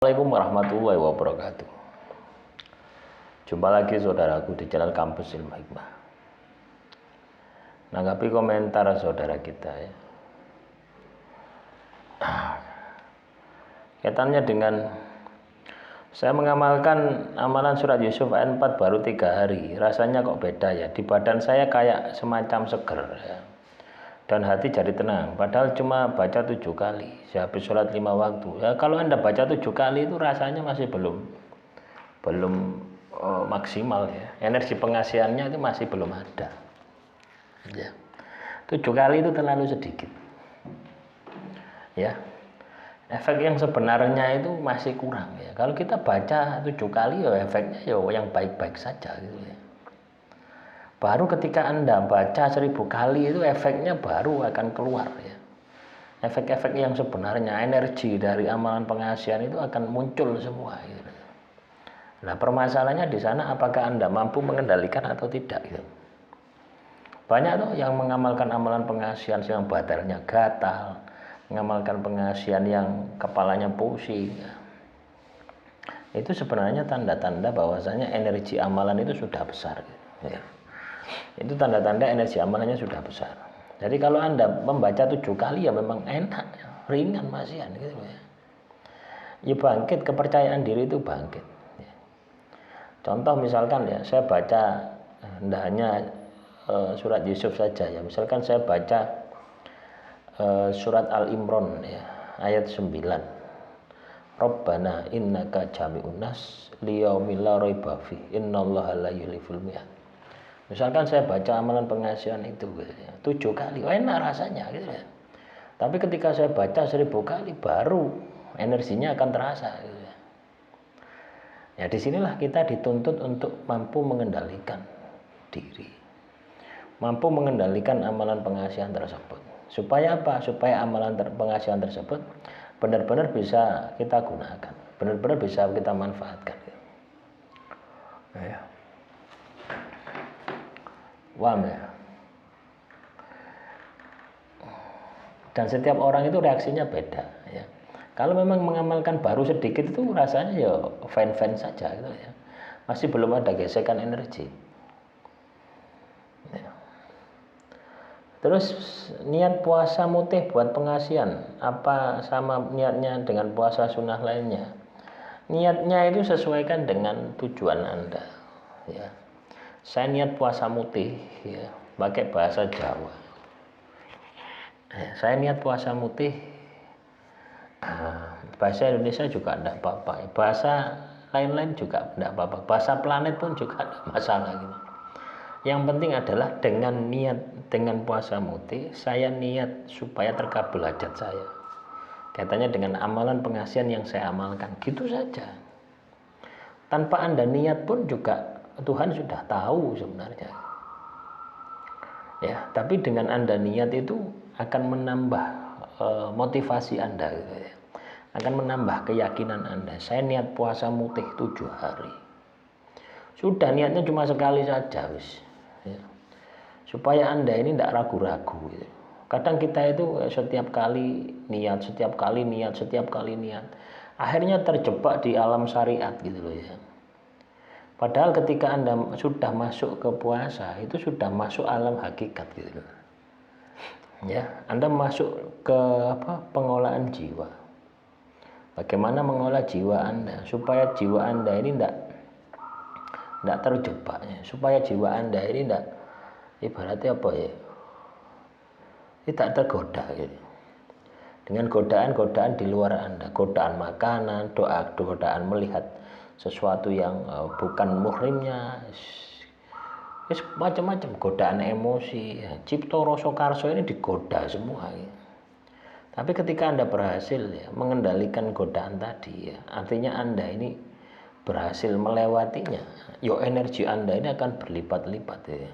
Assalamualaikum warahmatullahi wabarakatuh. Jumpa lagi saudaraku di channel Kampus Ilmu Hikmah. Nanggapi komentar saudara kita ya. Kaitannya dengan saya mengamalkan amalan surat Yusuf ayat 4 baru 3 hari. Rasanya kok beda ya. Di badan saya kayak semacam seger ya. Dan hati jadi tenang, padahal cuma baca 7 kali sehabis sholat 5 waktu ya. Kalau Anda baca 7 kali itu rasanya masih belum maksimal ya, energi pengasihannya itu masih belum ada ya. 7 kali itu terlalu sedikit ya, efek yang sebenarnya itu masih kurang ya. Kalau kita baca 7 kali ya efeknya ya yang baik-baik saja gitu ya. Baru ketika Anda baca 1000 kali itu efeknya baru akan keluar ya. Efek-efek yang sebenarnya, energi dari amalan pengasihan itu akan muncul semua gitu. Nah, permasalahannya di sana apakah Anda mampu mengendalikan atau tidak gitu. Banyak tuh yang mengamalkan amalan pengasihan yang badannya gatal, mengamalkan pengasihan yang kepalanya pusing ya. Itu sebenarnya tanda-tanda bahwasanya energi amalan itu sudah besar gitu, ya. Itu tanda-tanda energi amalannya sudah besar. Jadi kalau Anda membaca 7 kali ya memang enak ya, ringan masihan gitu ya. Ya bangkit, kepercayaan diri itu bangkit ya. Contoh misalkan ya, saya baca tidak hanya surat Yusuf saja ya. Misalkan saya baca surat Al-Imran ya, ayat 9. Rabbana innaka jami'un nas liyaumil la raiba fi innallaha la yukhliful mi'ad. Misalkan saya baca amalan pengasihan itu gitu ya, 7 kali, enak rasanya gitu ya. Tapi ketika saya baca 1000 kali baru energinya akan terasa gitu ya. Ya disinilah kita dituntut untuk mampu mengendalikan diri, mampu mengendalikan amalan pengasihan tersebut. Supaya apa? Supaya amalan pengasihan tersebut benar-benar bisa kita gunakan, benar-benar bisa kita manfaatkan gitu. Ya. Paham ya? Dan setiap orang itu reaksinya beda ya. Kalau memang mengamalkan baru sedikit itu rasanya ya fine-fine saja gitu ya. Masih belum ada gesekan energi ya. Terus niat puasa mutih buat pengasihan apa sama niatnya dengan puasa sunnah lainnya? Niatnya itu sesuaikan dengan tujuan Anda ya. Saya niat puasa mutih ya, pakai bahasa Jawa. Saya niat puasa mutih, bahasa Indonesia juga tidak apa-apa, bahasa lain-lain juga tidak apa-apa, bahasa planet pun juga tidak masalah gitu. Yang penting adalah dengan niat, dengan puasa mutih, saya niat supaya terkabul hajat saya. Katanya dengan amalan pengasihan yang saya amalkan, gitu saja. Tanpa Anda niat pun juga Tuhan sudah tahu sebenarnya. Ya, tapi dengan Anda niat itu akan menambah motivasi Anda gitu ya. Akan menambah keyakinan Anda. Saya niat puasa mutih 7 hari. Sudah niatnya cuma sekali saja wis. Ya. Supaya Anda ini tidak ragu-ragu gitu. Kadang kita itu setiap kali niat, setiap kali niat, setiap kali niat. Akhirnya terjebak di alam syariat gitu loh ya. Padahal ketika Anda sudah masuk ke puasa, itu sudah masuk alam hakikat gitu. Ya, Anda masuk ke pengolahan jiwa. Bagaimana mengolah jiwa Anda supaya jiwa Anda ini tidak terjebak ya. Supaya jiwa Anda ini tidak ibaratnya apa ya? Tidak tergoda gitu. Dengan godaan-godaan di luar Anda, godaan makanan, godaan melihat sesuatu yang bukan muhrimnya, macam-macam godaan emosi ya. Cipto rasa karso ini digoda semua ya. Tapi ketika Anda berhasil ya, mengendalikan godaan tadi ya, artinya Anda ini berhasil melewatinya, yo energi Anda ini akan berlipat-lipat ya.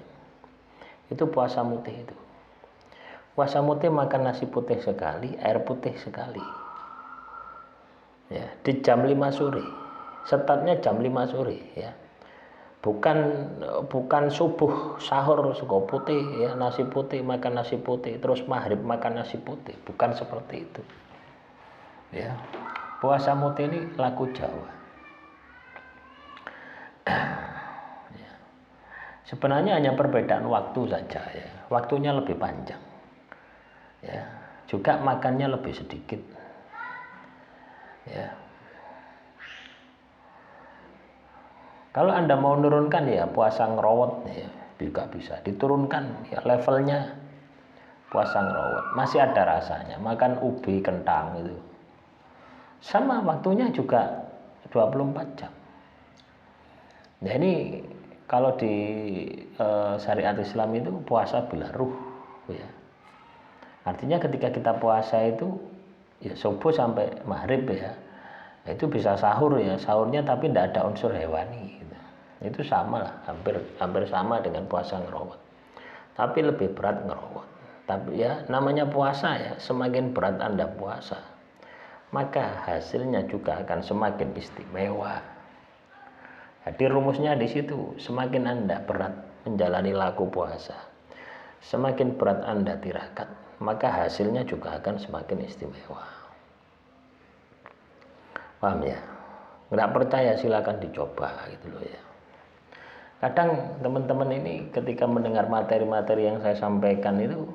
Itu puasa mutih itu. Puasa mutih makan nasi putih sekali, air putih sekali ya, di jam 5 sore. Startnya jam 5 sore ya. Bukan subuh sahur sugo putih ya, nasi putih, makan nasi putih, terus maghrib makan nasi putih, bukan seperti itu. Ya. Puasa Mute ini laku Jawa. Ya. Sebenarnya hanya perbedaan waktu saja ya. Waktunya lebih panjang. Ya. Juga makannya lebih sedikit. Ya. Kalau Anda mau menurunkan ya puasa ngerowot ya, juga bisa diturunkan ya levelnya. Puasa ngerowot masih ada rasanya, makan ubi kentang itu sama waktunya juga 24 jam. Nah ini kalau di syariat Islam itu puasa bila ruh ya. Artinya ketika kita puasa itu ya subuh sampai maghrib ya, itu bisa sahur ya, sahurnya tapi tidak ada unsur hewani gitu. Itu sama lah, hampir sama dengan puasa ngerowot, tapi lebih berat ngerowot. Tapi ya namanya puasa ya, semakin berat Anda puasa, maka hasilnya juga akan semakin istimewa. Jadi rumusnya di situ, semakin Anda berat menjalani laku puasa, semakin berat Anda tirakat, maka hasilnya juga akan semakin istimewa. Paham ya? Nggak percaya silakan dicoba gitu loh ya. Kadang teman-teman ini ketika mendengar materi-materi yang saya sampaikan itu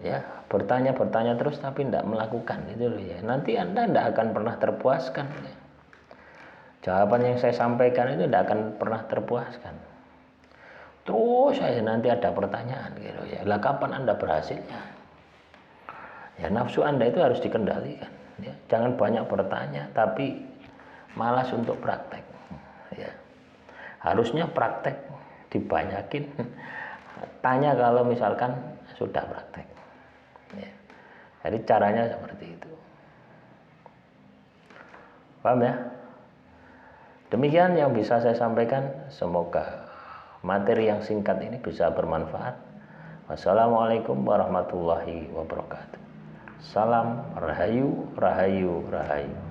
ya bertanya terus tapi tidak melakukan itu loh ya, nanti Anda tidak akan pernah terpuaskan ya. Jawaban yang saya sampaikan itu tidak akan pernah terpuaskan, terus saya nanti ada pertanyaan gitu ya, lah kapan Anda berhasilnya ya. Nafsu Anda itu harus dikendalikan ya. Jangan banyak bertanya tapi malas untuk praktek ya. Harusnya praktek dibanyakin, tanya kalau misalkan sudah praktek. Ya. Jadi caranya seperti itu. Paham ya? Demikian yang bisa saya sampaikan. Semoga materi yang singkat ini bisa bermanfaat. Wassalamualaikum warahmatullahi wabarakatuh. Salam Rahayu, Rahayu, Rahayu.